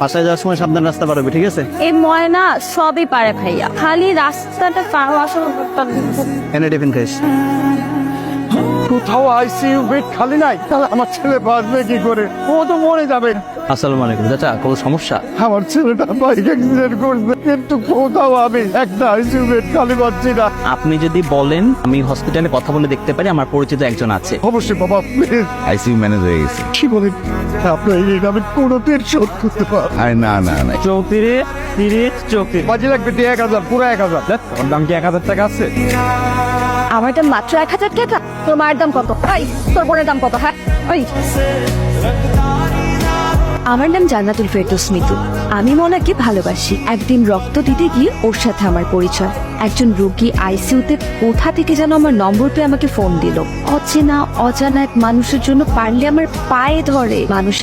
বাসায় যাওয়ার সময় সাবধান রাস্তা পারবে, ঠিক আছে? এই ময়না সবই পারে ভাইয়া, খালি রাস্তাটা পার আসলে এনে টিফিন খাইস। কোথাও আইসিইউ বেড খালি নাই, তাহলে আমার ছেলে বাঁচবে কি করে? ও তো মরে যাবে। আসসালামু আলাইকুম চাচা, কোনো সমস্যা? আমার ছেলেটা বাইক অ্যাক্সিডেন্ট করবে, কিন্তু কোথাও আমি একটা আইসিইউ বেড খালি পাচ্ছি না। আপনি যদি বলেন আমি হসপিটালে কথা বলে দেখতে পারি, আমার পরিচিত একজন আছে। অবশ্যই বাবা, প্লিজ। আইসিইউ ম্যানেজ হয়ে গেছে। কি বলেন? আপনার এই আমি কোনোদিন শোধ করতে পারবো আরে না না না, 34 বাজি লাগবে 1000, পুরো 1000। ওর দাম কি 1000 টাকা আছে? আমার দাম মাত্র 1000 টাকা। তোর মায়ের দাম কত? এই তোর বোনের দাম কত? হ্যাঁ ওই আমার নাম জান্নাতুল ফেরদৌস মিতু। আমি মোনাকে ভালোবাসি। একদিন রক্ত দিতে গিয়ে ওর সাথে আমার পরিচয়। একজন রোগী আইসিইউতে কোথা থেকে যেন আমার নম্বর পেয়ে আমাকে ফোন দিল। অচেনা অজানা এক মানুষের জন্য পারলে আমার পায়ে ধরে। মানুষ